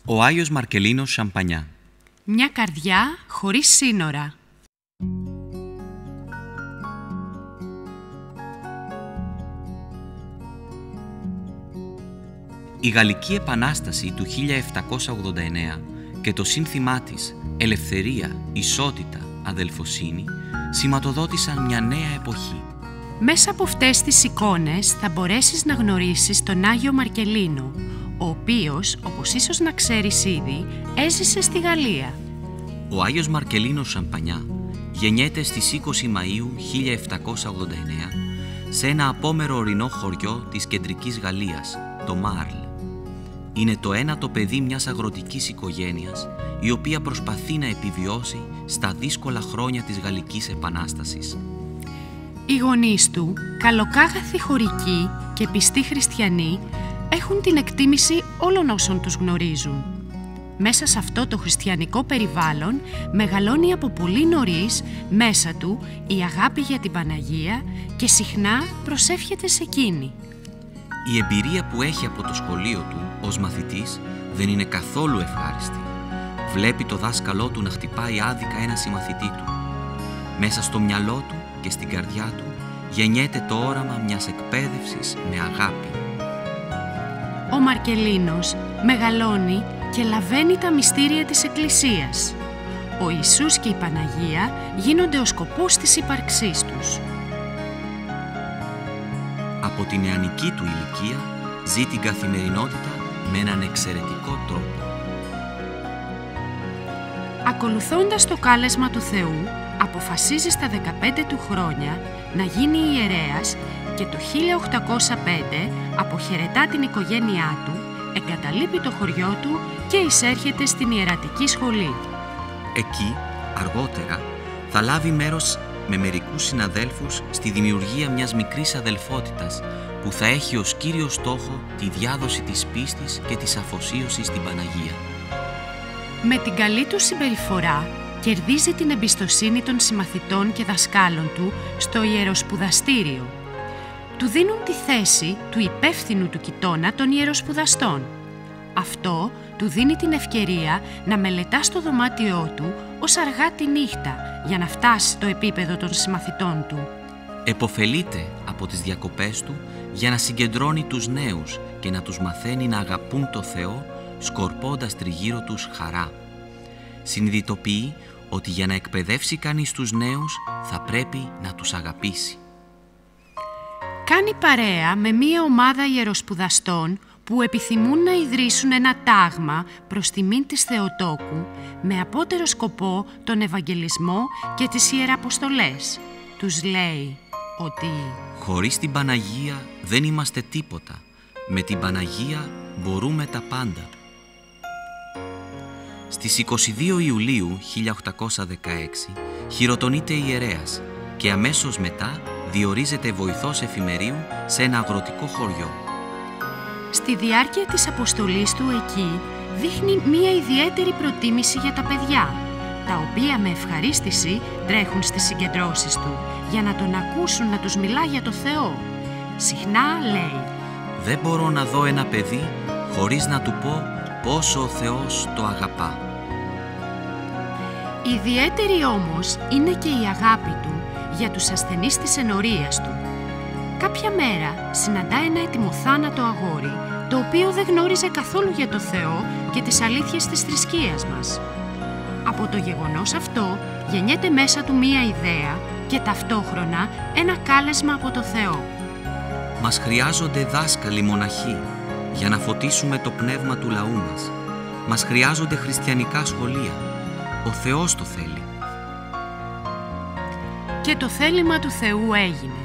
Ο Άγιος Μαρκελίνος Σαμπανιά. Μια καρδιά χωρίς σύνορα. Η Γαλλική Επανάσταση του 1789 και το σύνθημά της «Ελευθερία, ισότητα, αδελφοσύνη» σηματοδότησαν μια νέα εποχή. Μέσα από αυτές τις εικόνες θα μπορέσεις να γνωρίσεις τον Άγιο Μαρκελίνο, ο οποίος, όπως ίσως να ξέρεις ήδη, έζησε στη Γαλλία. Ο Άγιος Μαρκελίνος Σαμπανιά γεννιέται στις 20 Μαΐου 1789 σε ένα απόμερο ορεινό χωριό της κεντρικής Γαλλίας, το Μάρλ. Είναι το ένατο παιδί μιας αγροτικής οικογένειας, η οποία προσπαθεί να επιβιώσει στα δύσκολα χρόνια της Γαλλικής Επανάστασης. Οι γονείς του, καλοκάγαθοι χωρικοί και πιστοί χριστιανοί, έχουν την εκτίμηση όλων όσων τους γνωρίζουν. Μέσα σε αυτό το χριστιανικό περιβάλλον μεγαλώνει από πολύ νωρίς μέσα του η αγάπη για την Παναγία και συχνά προσεύχεται σε εκείνη. Η εμπειρία που έχει από το σχολείο του ως μαθητής δεν είναι καθόλου ευχάριστη. Βλέπει το δάσκαλό του να χτυπάει άδικα ένα συμμαθητή του. Μέσα στο μυαλό του και στην καρδιά του γεννιέται το όραμα μιας εκπαίδευσης με αγάπη. Ο Μαρκελίνος μεγαλώνει και λαβαίνει τα μυστήρια της Εκκλησίας. Ο Ιησούς και η Παναγία γίνονται ο σκοπός της ύπαρξής τους. Από την νεανική του ηλικία ζει την καθημερινότητα με έναν εξαιρετικό τρόπο. Ακολουθώντας το κάλεσμα του Θεού, αποφασίζει στα 15 του χρόνια να γίνει ιερέας και το 1805 αποχαιρετά την οικογένειά του, εγκαταλείπει το χωριό του και εισέρχεται στην ιερατική σχολή. Εκεί, αργότερα, θα λάβει μέρος με μερικούς συναδέλφους στη δημιουργία μιας μικρής αδελφότητας που θα έχει ως κύριο στόχο τη διάδοση της πίστης και της αφοσίωσης στην Παναγία. Με την καλή του συμπεριφορά κερδίζει την εμπιστοσύνη των συμμαθητών και δασκάλων του στο ιεροσπουδαστήριο. Του δίνουν τη θέση του υπεύθυνου του κοιτώνα των ιεροσπουδαστών. Αυτό του δίνει την ευκαιρία να μελετά στο δωμάτιό του ως αργά τη νύχτα για να φτάσει στο επίπεδο των συμμαθητών του. Εποφελείται από τις διακοπές του για να συγκεντρώνει τους νέους και να τους μαθαίνει να αγαπούν το Θεό, σκορπώντας τριγύρω τους χαρά. Συνειδητοποιεί ότι για να εκπαιδεύσει κανείς τους νέους θα πρέπει να τους αγαπήσει. Κάνει παρέα με μία ομάδα ιεροσπουδαστών που επιθυμούν να ιδρύσουν ένα τάγμα προς τιμήν της Θεοτόκου με απότερο σκοπό τον Ευαγγελισμό και τις Ιεραποστολές. Τους λέει ότι «Χωρίς την Παναγία δεν είμαστε τίποτα. Με την Παναγία μπορούμε τα πάντα». Στις 22 Ιουλίου 1816 χειροτονείται ιερέας και αμέσως μετά διορίζεται βοηθός εφημερίου σε ένα αγροτικό χωριό. Στη διάρκεια της αποστολής του εκεί δείχνει μία ιδιαίτερη προτίμηση για τα παιδιά, τα οποία με ευχαρίστηση τρέχουν στις συγκεντρώσεις του για να τον ακούσουν να τους μιλά για το Θεό. Συχνά λέει «Δεν μπορώ να δω ένα παιδί χωρίς να του πω πόσο ο Θεός το αγαπά». Ιδιαίτερη όμως είναι και η αγάπη του για τους ασθενείς της ενορίας του. Κάποια μέρα συναντά ένα ετοιμοθάνατο αγόρι, το οποίο δεν γνώριζε καθόλου για το Θεό και τις αλήθειες της θρησκείας μας. Από το γεγονός αυτό γεννιέται μέσα του μία ιδέα και ταυτόχρονα ένα κάλεσμα από το Θεό. Μας χρειάζονται δάσκαλοι μοναχοί για να φωτίσουμε το πνεύμα του λαού μας. Μας χρειάζονται χριστιανικά σχολεία. Ο Θεός το θέλει. Και το θέλημα του Θεού έγινε.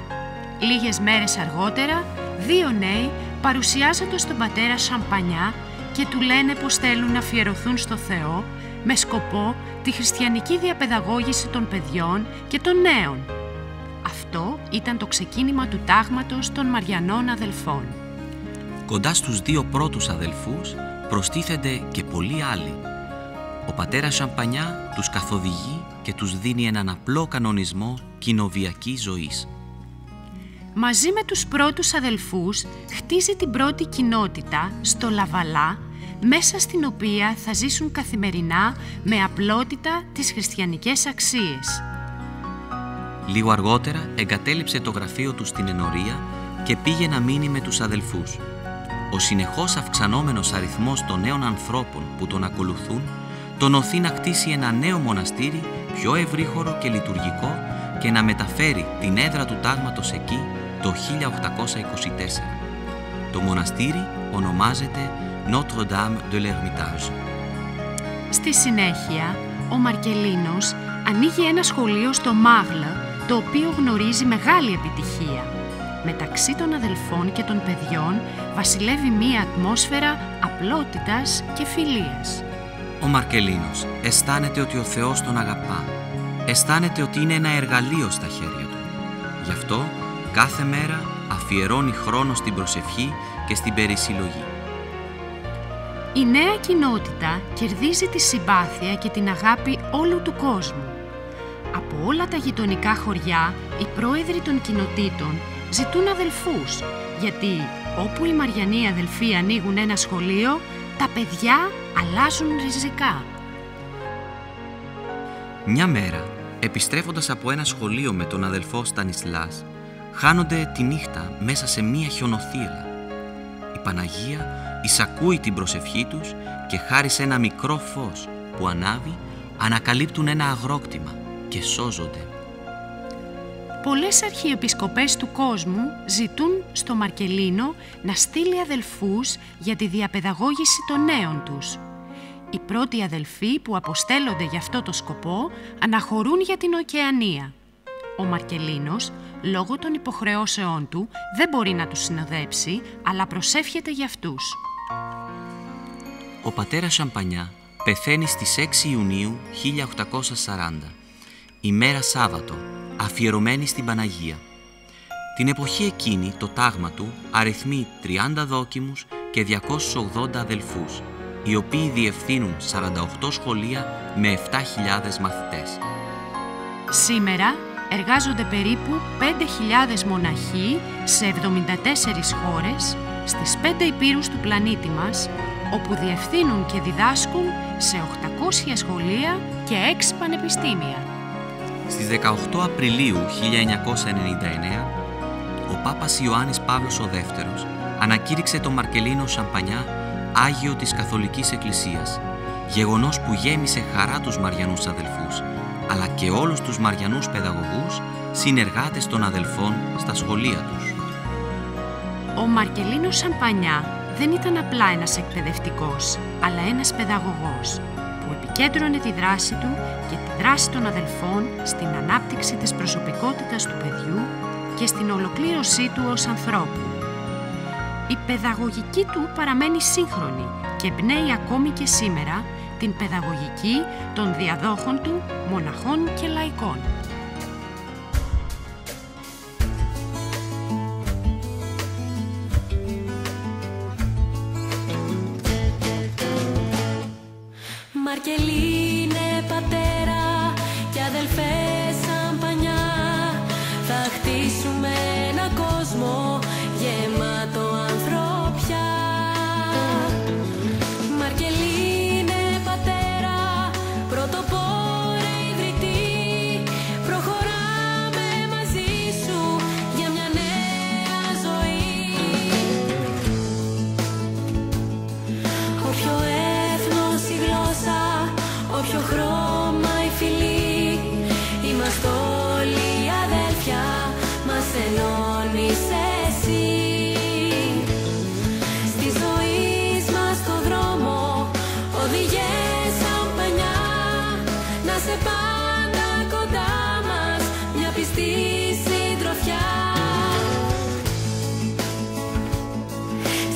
Λίγες μέρες αργότερα, δύο νέοι παρουσιάζονται στον πατέρα Σαμπανιά και του λένε πως θέλουν να αφιερωθούν στο Θεό με σκοπό τη χριστιανική διαπαιδαγώγηση των παιδιών και των νέων. Αυτό ήταν το ξεκίνημα του τάγματος των Μαριανών αδελφών. Κοντά στους δύο πρώτους αδελφούς προστίθενται και πολλοί άλλοι. Ο πατέρας Σαμπανιά τους καθοδηγεί και τους δίνει έναν απλό κανονισμό κοινοβιακής ζωής. Μαζί με τους πρώτους αδελφούς χτίζει την πρώτη κοινότητα στο Λαβαλά μέσα στην οποία θα ζήσουν καθημερινά με απλότητα τις χριστιανικές αξίες. Λίγο αργότερα εγκατέλειψε το γραφείο του στην ενορία και πήγε να μείνει με τους αδελφούς. Ο συνεχώς αυξανόμενος αριθμός των νέων ανθρώπων που τον ακολουθούν τον οθεί να κτίσει ένα νέο μοναστήρι πιο ευρύχωρο και λειτουργικό και να μεταφέρει την έδρα του τάγματος εκεί το 1824. Το μοναστήρι ονομάζεται Notre-Dame de l'Ermitage. Στη συνέχεια, ο Μαρκελίνος ανοίγει ένα σχολείο στο Μάγλα, το οποίο γνωρίζει μεγάλη επιτυχία. Μεταξύ των αδελφών και των παιδιών βασιλεύει μία ατμόσφαιρα απλότητας και φιλίας. Ο Μαρκελίνος αισθάνεται ότι ο Θεός τον αγαπά. Αισθάνεται ότι είναι ένα εργαλείο στα χέρια του. Γι' αυτό κάθε μέρα αφιερώνει χρόνο στην προσευχή και στην περισυλλογή. Η νέα κοινότητα κερδίζει τη συμπάθεια και την αγάπη όλου του κόσμου. Από όλα τα γειτονικά χωριά, οι πρόεδροι των κοινοτήτων ζητούν αδελφούς, γιατί όπου οι Μαριανοί αδελφοί ανοίγουν ένα σχολείο, τα παιδιά αλλάζουν ριζικά. Μια μέρα, επιστρέφοντας από ένα σχολείο με τον αδελφό Στανισλάς, χάνονται τη νύχτα μέσα σε μία χιονοθύελλα. Η Παναγία εισακούει την προσευχή τους και χάρη σε ένα μικρό φως που ανάβει, ανακαλύπτουν ένα αγρόκτημα και σώζονται. Πολλές αρχιεπισκοπές του κόσμου ζητούν στο Μαρκελίνο να στείλει αδελφούς για τη διαπαιδαγώγηση των νέων τους. Οι πρώτοι αδελφοί που αποστέλλονται για αυτό το σκοπό αναχωρούν για την Οκεανία. Ο Μαρκελίνος, λόγω των υποχρεώσεών του, δεν μπορεί να τους συνοδέψει, αλλά προσεύχεται για αυτούς. Ο πατέρας Σαμπανιά πεθαίνει στις 6 Ιουνίου 1840, ημέρα Σάββατο, αφιερωμένη στην Παναγία. Την εποχή εκείνη το τάγμα του αριθμεί 30 δόκιμους και 280 αδελφούς, οι οποίοι διευθύνουν 48 σχολεία με 7.000 μαθητές. Σήμερα εργάζονται περίπου 5.000 μοναχοί σε 74 χώρες, στις 5 υπήρους του πλανήτη μας, όπου διευθύνουν και διδάσκουν σε 800 σχολεία και 6 πανεπιστήμια. Στις 18 Απριλίου 1999, ο Πάπας Ιωάννης Παύλος ο Δεύτερος ανακήρυξε τον Μαρκελίνο Σαμπανιά Άγιο της Καθολικής Εκκλησίας, γεγονός που γέμισε χαρά τους Μαριανούς αδελφούς, αλλά και όλους τους Μαριανούς παιδαγωγούς, συνεργάτες των αδελφών στα σχολεία τους. Ο Μαρκελίνος Σαμπανιά δεν ήταν απλά ένας εκπαιδευτικός, αλλά ένας παιδαγωγός, που επικέντρωνε τη δράση του και τη δράση των αδελφών στην ανάπτυξη της προσωπικότητας του παιδιού και στην ολοκλήρωσή του ως ανθρώπου. Η παιδαγωγική του παραμένει σύγχρονη και εμπνέει ακόμη και σήμερα την παιδαγωγική των διαδόχων του, μοναχών και λαϊκών. Μαρκελίνε πατέρα και αδελφέ Σαμπανιά, θα χτίσουμε ένα κόσμο γεμάτο ανθρωπιά. Μαρκελίνε πατέρα, πρωτοπόρε ιδρυτή, προχωράμε μαζί σου για μια νέα ζωή. Όποιο έθνος η γλώσσα, όποιο χρώμα η φυλή, είμαστε όλοι αδέλφια, μας ενώνεις εσύ. Στη ζωή μας το δρόμο οδηγέ Σαμπανιά, να σε πάντα κοντά μας μια πιστή συντροφιά.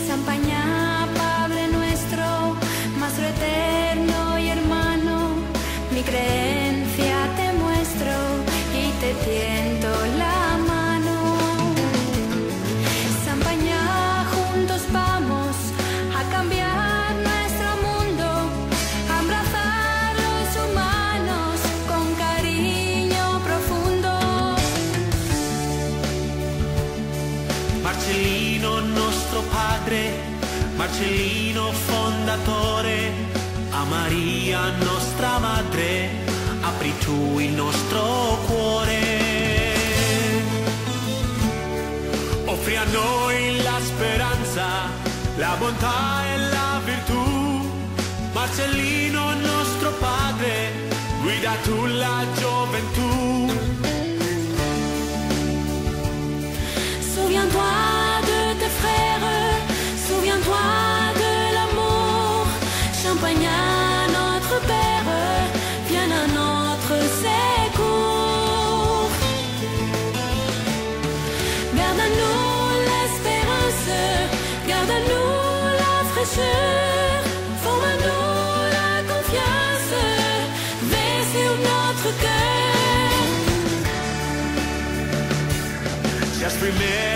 Σαμπανιά, Padre nuestro, nuestro eterno y hermano, mi creencia te muestro y te tiendo la mano. Sambanyá, juntos vamos a cambiar nuestro mundo, a abrazar los humanos con cariño profundo. Marcellino nostro padre, Marcellino fonda Salvatore, a Maria nostra madre, apri tu il nostro cuore. Offri a noi la speranza, la bontà e la virtù. Marcellino nostro padre, guida tu la gioventù. Souviens-toi de tes frères, souviens-toi de l'amour. Champagnat, notre Père, viens à notre secours. Garde à nous l'espérance, garde à nous la fraîcheur, forme à nous la confiance, veille sur notre cœur. Just remember